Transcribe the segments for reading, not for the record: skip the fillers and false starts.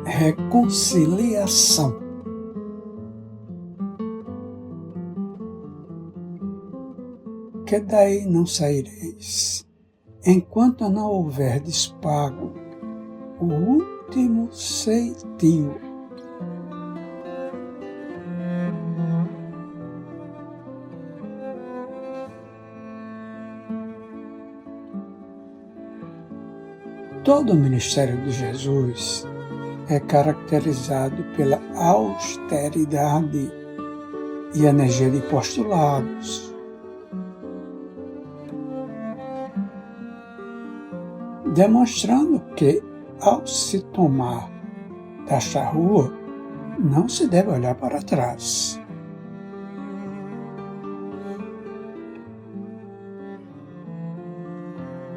reconciliação. Que daí não saireis, enquanto não houverdes pago o último ceitil. Todo o ministério de Jesus é caracterizado pela austeridade e energia de postulados, demonstrando que, ao se tomar desta rua, não se deve olhar para trás.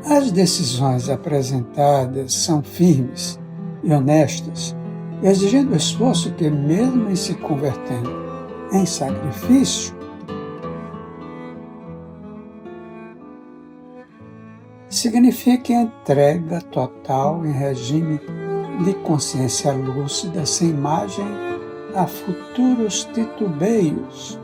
As decisões apresentadas são firmes e honestas, exigindo esforço que, mesmo em se convertendo em sacrifício, significa entrega total em regime de consciência lúcida, sem margem a futuros titubeios.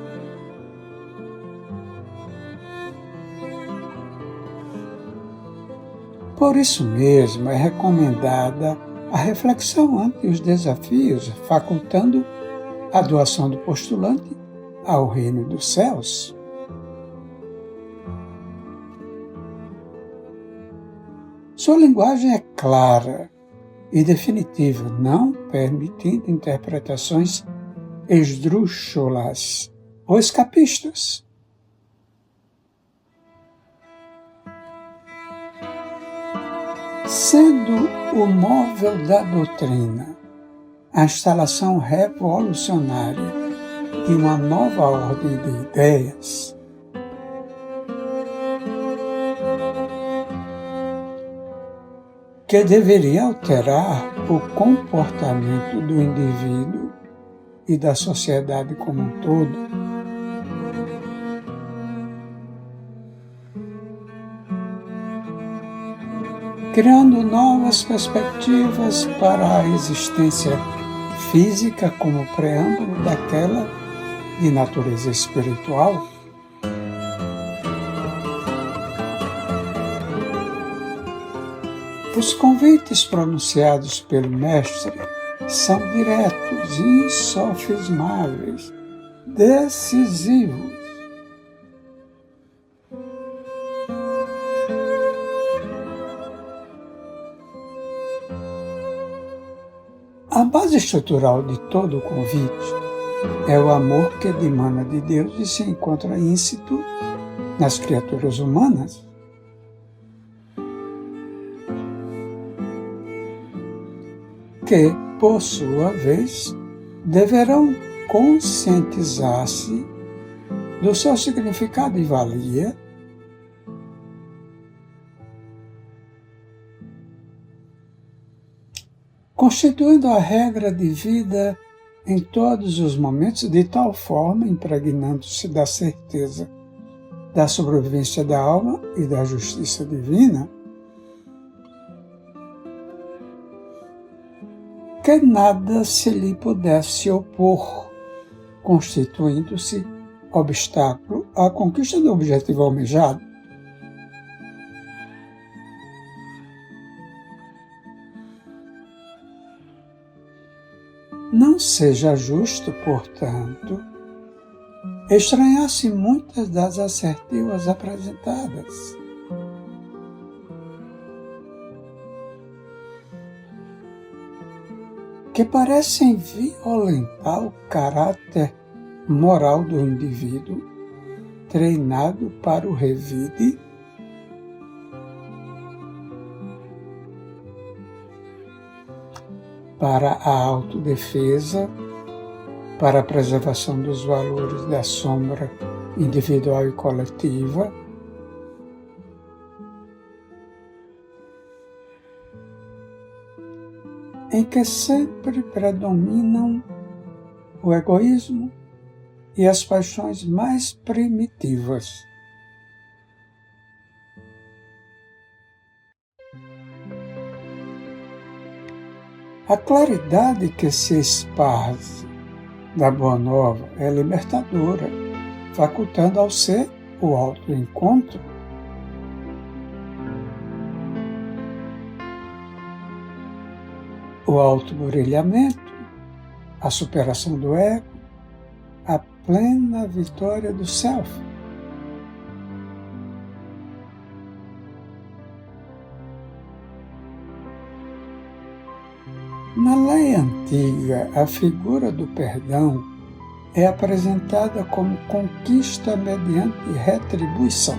Por isso mesmo, é recomendada a reflexão ante os desafios, facultando a doação do postulante ao reino dos céus. Sua linguagem é clara e definitiva, não permitindo interpretações esdrúxulas ou escapistas. Sendo o móvel da doutrina a instalação revolucionária de uma nova ordem de ideias, que deveria alterar o comportamento do indivíduo e da sociedade como um todo, criando novas perspectivas para a existência física como preâmbulo daquela de natureza espiritual. Os convites pronunciados pelo Mestre são diretos, insofismáveis, decisivos. A base estrutural de todo o convite é o amor que dimana de Deus e se encontra íncito nas criaturas humanas. Que, por sua vez, deverão conscientizar-se do seu significado e valia, constituindo a regra de vida em todos os momentos, de tal forma impregnando-se da certeza da sobrevivência da alma e da justiça divina, que nada se lhe pudesse opor, constituindo-se obstáculo à conquista do objetivo almejado. Não seja justo, portanto, estranhar-se muitas das assertivas apresentadas. Que parecem violentar o caráter moral do indivíduo, treinado para o revide, para a autodefesa, para a preservação dos valores da sombra individual e coletiva, em que sempre predominam o egoísmo e as paixões mais primitivas. A claridade que se esparze da Boa Nova é libertadora, facultando ao ser o autoencontro. O autobrilhamento, a superação do ego, a plena vitória do self. Na lei antiga, a figura do perdão é apresentada como conquista mediante retribuição.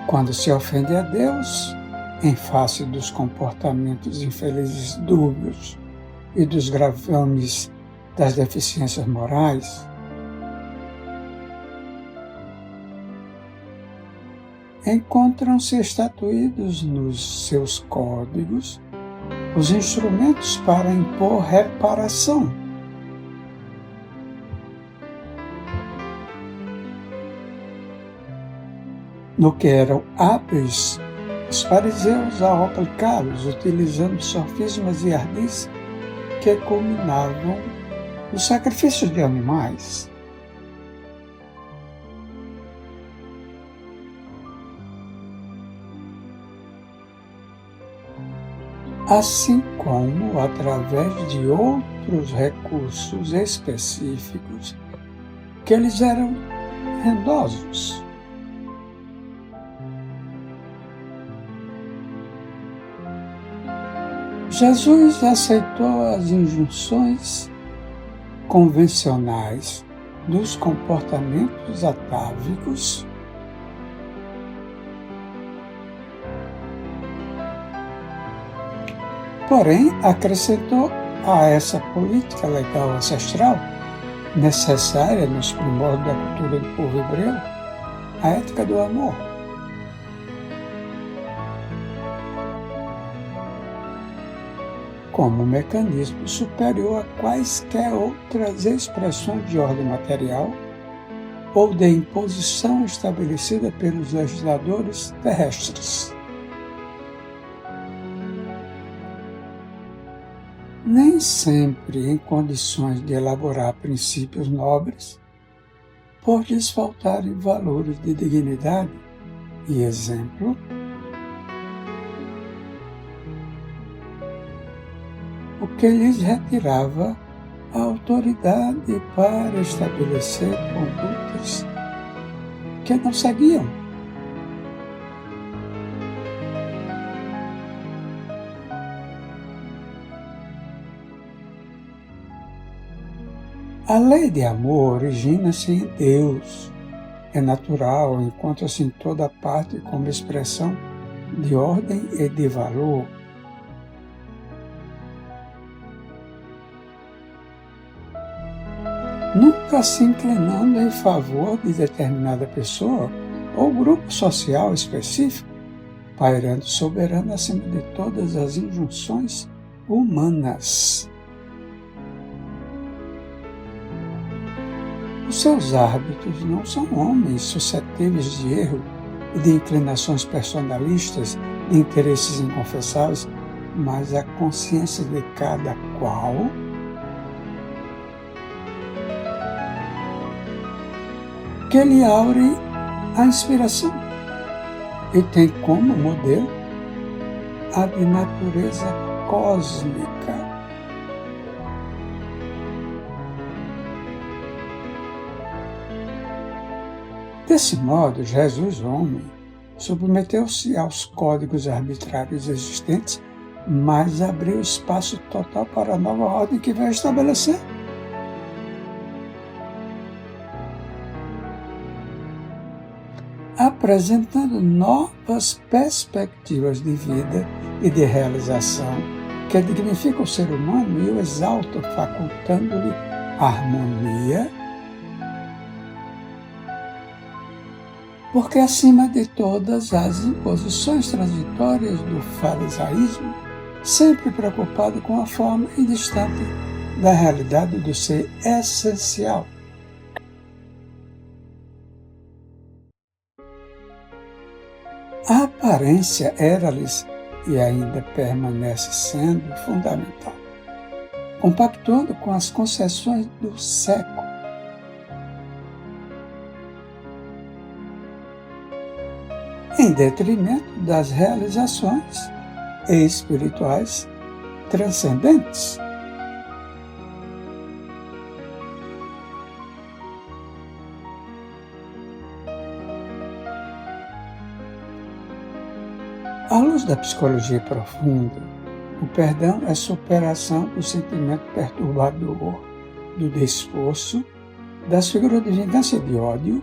Quando se ofende a Deus, em face dos comportamentos infelizes dúbios e dos gravames das deficiências morais, encontram-se estatuídos nos seus códigos os instrumentos para impor reparação. No que eram hábeis os fariseus ao aplicá-los, utilizando sofismas e ardis que culminavam nos sacrifícios de animais. Assim como através de outros recursos específicos que eles eram rendosos. Jesus aceitou as injunções convencionais dos comportamentos atávicos, porém acrescentou a essa política legal ancestral, necessária nos primórdios da cultura do povo hebreu, a ética do amor. Como um mecanismo superior a quaisquer outras expressões de ordem material ou de imposição estabelecida pelos legisladores terrestres. Nem sempre em condições de elaborar princípios nobres, por lhes faltarem valores de dignidade e exemplo, o que lhes retirava a autoridade para estabelecer condutas que não seguiam. A lei de amor origina-se em Deus, é natural, encontra-se em toda parte como expressão de ordem e de valor. Nunca se inclinando em favor de determinada pessoa ou grupo social específico, pairando soberano acima de todas as injunções humanas. Os seus hábitos não são homens suscetíveis de erro e de inclinações personalistas, de interesses inconfessáveis, mas a consciência de cada qual que lhe aure a inspiração e tem como modelo a de natureza cósmica. Desse modo, Jesus, homem, submeteu-se aos códigos arbitrários existentes, mas abriu espaço total para a nova ordem que vai estabelecer. Apresentando novas perspectivas de vida e de realização que dignificam o ser humano e o exaltam, facultando-lhe harmonia, porque acima de todas as imposições transitórias do farisaísmo, sempre preocupado com a forma e distante da realidade do ser essencial. A aparência era-lhes e ainda permanece sendo fundamental, compactuando com as concessões do século. Em detrimento das realizações espirituais transcendentes. À luz da psicologia profunda, o perdão é superação do sentimento perturbador, do desforço, das figuras de vingança e de ódio,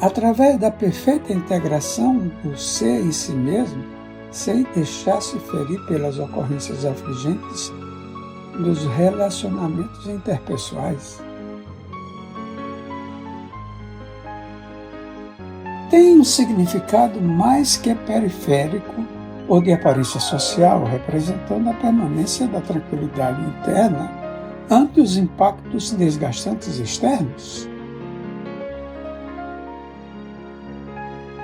através da perfeita integração do ser em si mesmo, sem deixar-se ferir pelas ocorrências afligentes dos relacionamentos interpessoais. Tem um significado mais que periférico ou de aparência social, representando a permanência da tranquilidade interna ante os impactos desgastantes externos,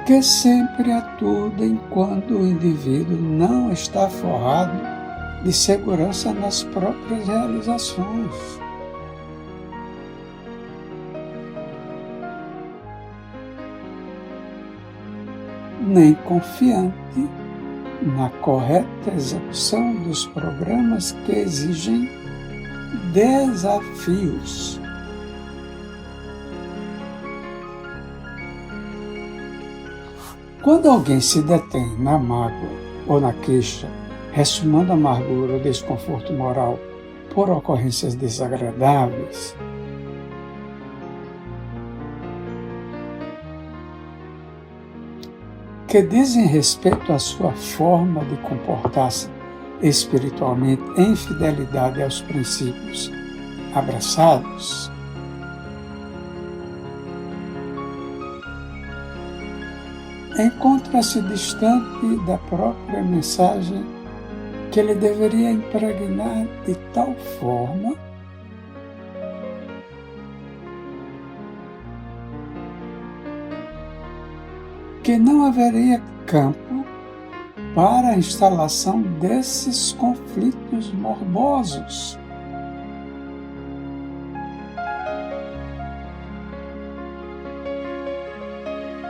que sempre atua enquanto o indivíduo não está forrado de segurança nas próprias realizações. Nem confiante na correta execução dos programas que exigem desafios. Quando alguém se detém na mágoa ou na queixa, ressumando amargura ou desconforto moral por ocorrências desagradáveis, que dizem respeito à sua forma de comportar-se espiritualmente em fidelidade aos princípios abraçados, encontra-se distante da própria mensagem que ele deveria impregnar de tal forma que não haveria campo para a instalação desses conflitos morbosos.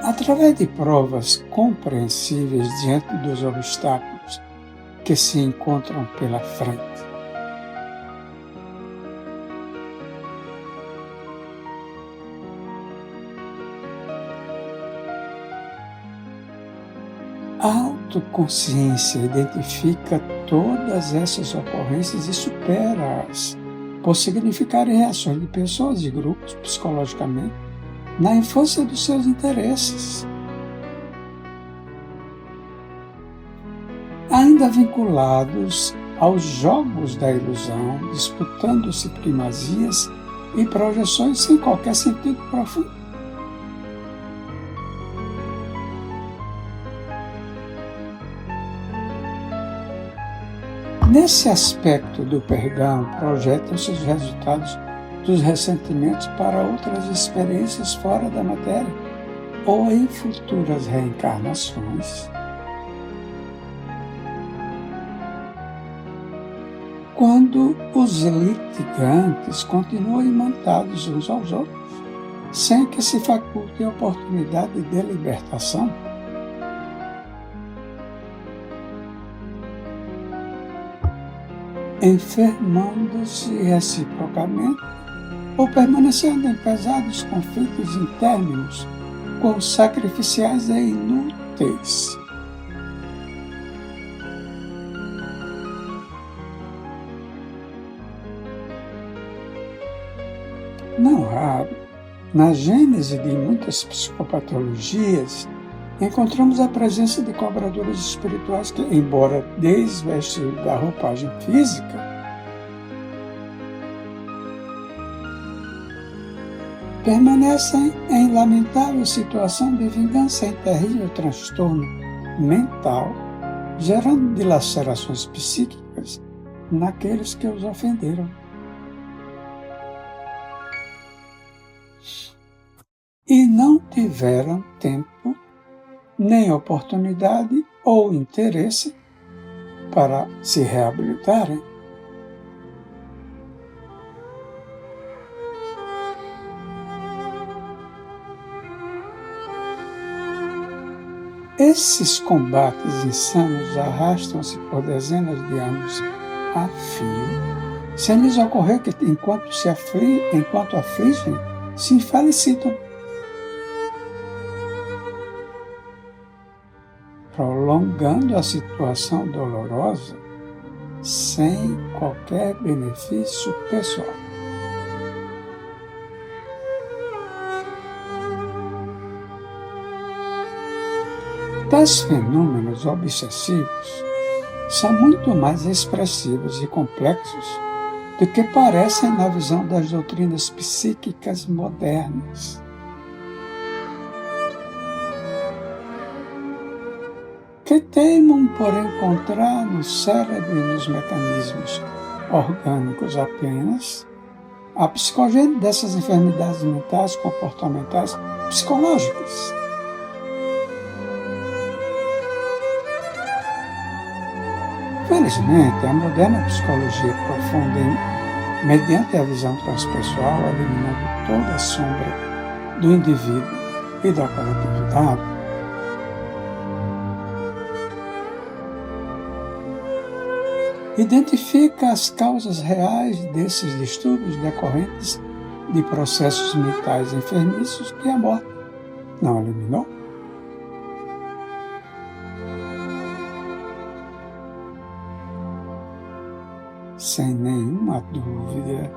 Através de provas compreensíveis diante dos obstáculos que se encontram pela frente, a autoconsciência identifica todas essas ocorrências e supera-as, por significarem reações de pessoas e grupos psicologicamente na infância dos seus interesses, ainda vinculados aos jogos da ilusão, disputando-se primazias e projeções sem qualquer sentido profundo. Nesse aspecto do perdão, projetam-se os resultados dos ressentimentos para outras experiências fora da matéria ou em futuras reencarnações. Quando os litigantes continuam imantados uns aos outros, sem que se faculte a oportunidade de libertação, enfermando-se reciprocamente ou permanecendo em pesados conflitos internos, com sacrificiais e inúteis. Não raro, na gênese de muitas psicopatologias, encontramos a presença de cobradores espirituais que, embora desvestidos da roupagem física, permanecem em lamentável situação de vingança em terrível transtorno mental, gerando dilacerações psíquicas naqueles que os ofenderam. e não tiveram tempo, nem oportunidade ou interesse para se reabilitarem. Esses combates insanos arrastam-se por dezenas de anos a fio, sem lhes ocorrer que, enquanto afligem, se infelicitam, prolongando a situação dolorosa sem qualquer benefício pessoal. Tais fenômenos obsessivos são muito mais expressivos e complexos do que parecem na visão das doutrinas psíquicas modernas. Que teimam por encontrar no cérebro e nos mecanismos orgânicos apenas a psicogênese dessas enfermidades mentais, comportamentais, psicológicas. Felizmente, a moderna psicologia profunda, mediante a visão transpessoal, eliminando toda a sombra do indivíduo e da coletividade, identifica as causas reais desses distúrbios decorrentes de processos mentais enfermiços que a morte não eliminou. Sem nenhuma dúvida,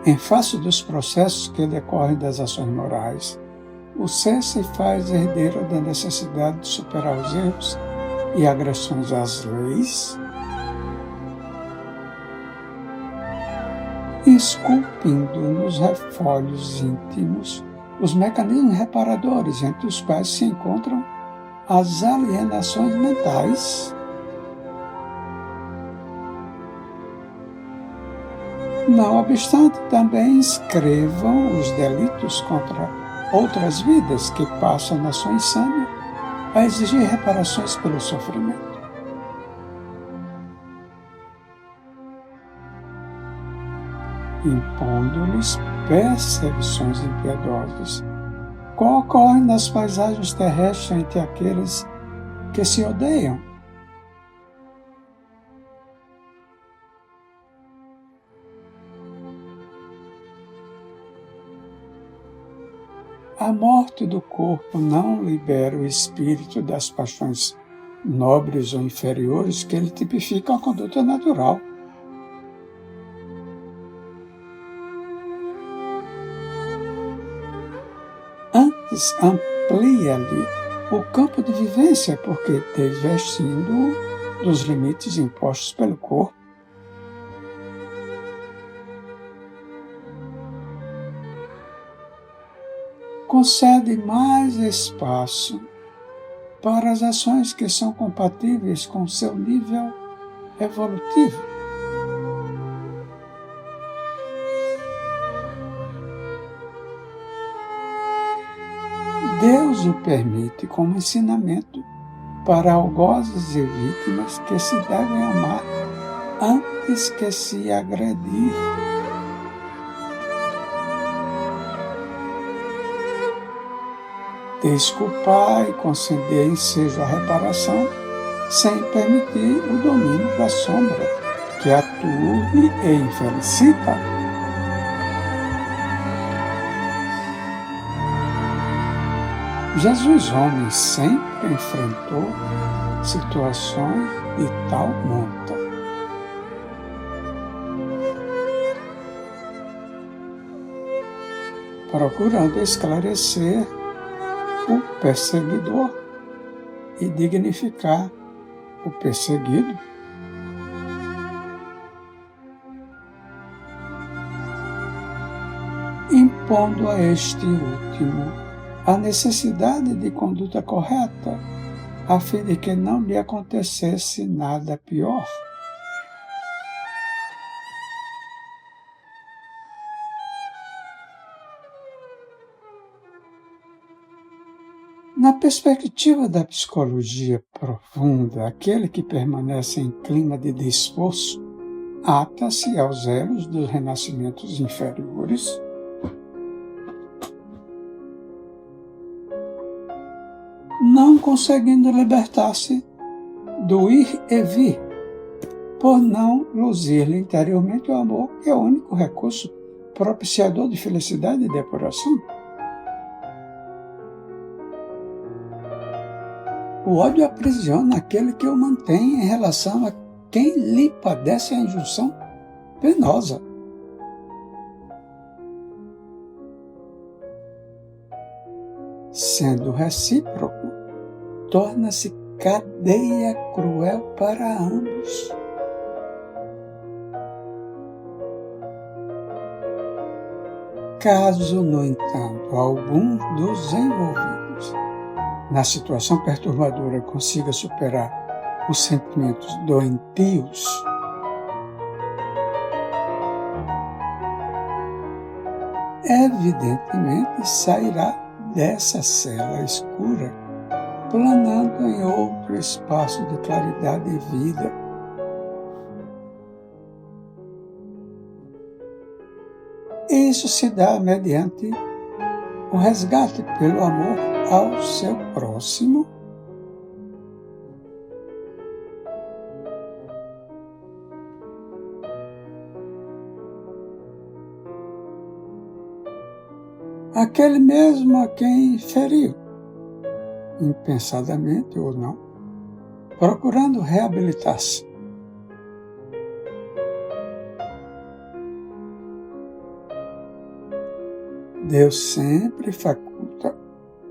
em face dos processos que decorrem das ações morais, o ser se faz herdeiro da necessidade de superar os erros e agressões às leis, esculpindo nos refolhos íntimos os mecanismos reparadores entre os quais se encontram as alienações mentais. Não obstante, também escrevam os delitos contra outras vidas que passam na sua insânia a exigir reparações pelo sofrimento. Impondo-lhes perseguições impiedosas, como ocorre nas paisagens terrestres entre aqueles que se odeiam. A morte do corpo não libera o espírito das paixões nobres ou inferiores que ele tipifica a conduta natural. Antes, amplia-lhe o campo de vivência, porque, desvestindo-o dos limites impostos pelo corpo, concede mais espaço para as ações que são compatíveis com seu nível evolutivo. Deus o permite como ensinamento para algozes e vítimas que se devem amar antes que se agredir. Desculpar e conceder ensejo à reparação, sem permitir o domínio da sombra, que aturde e infelicita. Jesus, homem, sempre enfrentou situações de tal monta. Procurando esclarecer o perseguidor e dignificar o perseguido. Impondo a este último a necessidade de conduta correta, a fim de que não lhe acontecesse nada pior. Na perspectiva da psicologia profunda, aquele que permanece em clima de desforço ata-se aos elos dos renascimentos inferiores, não conseguindo libertar-se do ir e vir, por não luzir-lhe interiormente o amor, que é o único recurso propiciador de felicidade e depuração. O ódio aprisiona aquele que o mantém em relação a quem lhe padece a injunção penosa. Sendo recíproco, torna-se cadeia cruel para ambos. Caso, no entanto, algum dos envolvidos na situação perturbadora consiga superar os sentimentos doentios, evidentemente sairá dessa cela escura, planando em outro espaço de claridade e vida. Isso se dá mediante o resgate pelo amor ao seu próximo, aquele mesmo a quem feriu, impensadamente ou não, procurando reabilitar-se. Deus sempre faculta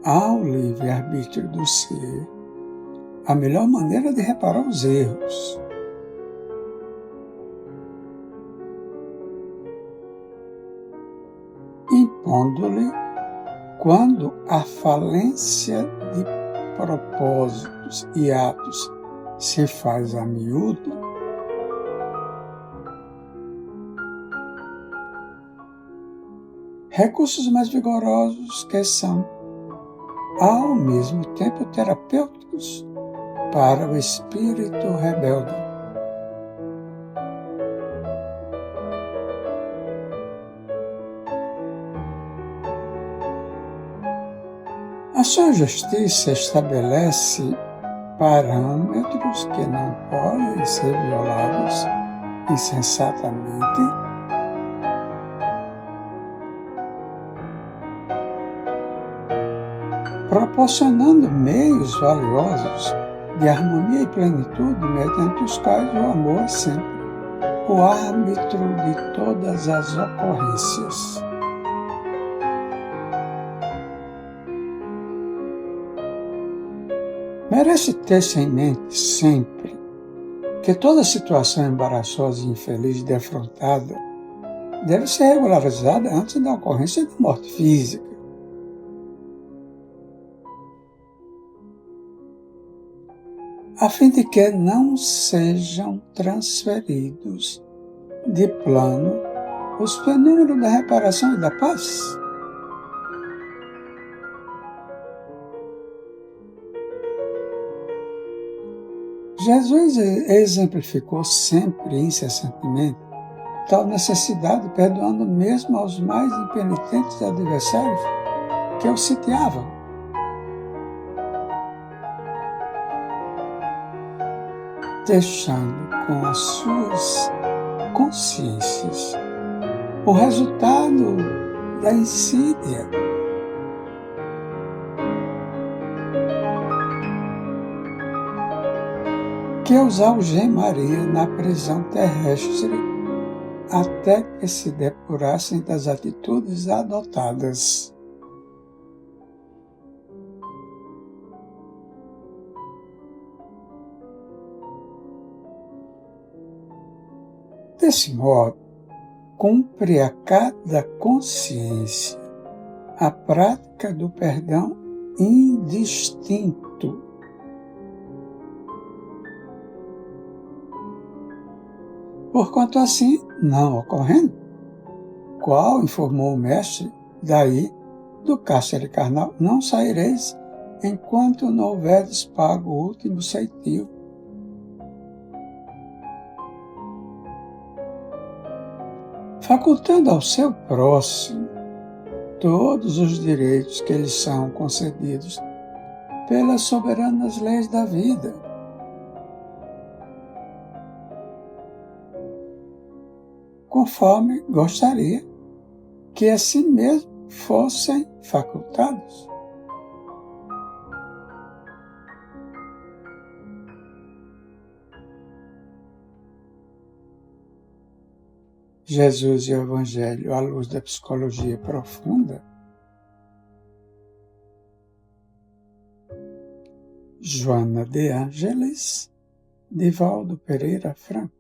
ao livre-arbítrio do ser a melhor maneira de reparar os erros. Impondo-lhe, quando a falência de propósitos e atos se faz a miúdo, recursos mais vigorosos que são, ao mesmo tempo, terapêuticos para o espírito rebelde. A sua justiça estabelece parâmetros que não podem ser violados insensatamente, proporcionando meios valiosos de harmonia e plenitude, mediante os quais o amor é sempre o árbitro de todas as ocorrências. Merece ter-se em mente sempre que toda situação embaraçosa e infeliz defrontada deve ser regularizada antes da ocorrência de morte física. A fim de que não sejam transferidos de plano os fenômenos da reparação e da paz. Jesus exemplificou sempre e incessantemente tal necessidade, perdoando mesmo aos mais impenitentes adversários que o sitiavam. Deixando com as suas consciências o resultado da insídia. Que os algemaria na prisão terrestre até que se depurassem das atitudes adotadas. Desse modo, cumpre a cada consciência a prática do perdão indistinto. Porquanto assim, não ocorrendo, qual informou o mestre, daí do cárcere carnal não saireis, enquanto não houveres pago o último ceitil. Facultando ao seu próximo todos os direitos que lhes são concedidos pelas soberanas leis da vida. Conforme gostaria que a si mesmo fossem facultados. Jesus e o Evangelho à luz da psicologia profunda. Joana de Ângeles, Divaldo Pereira Franco.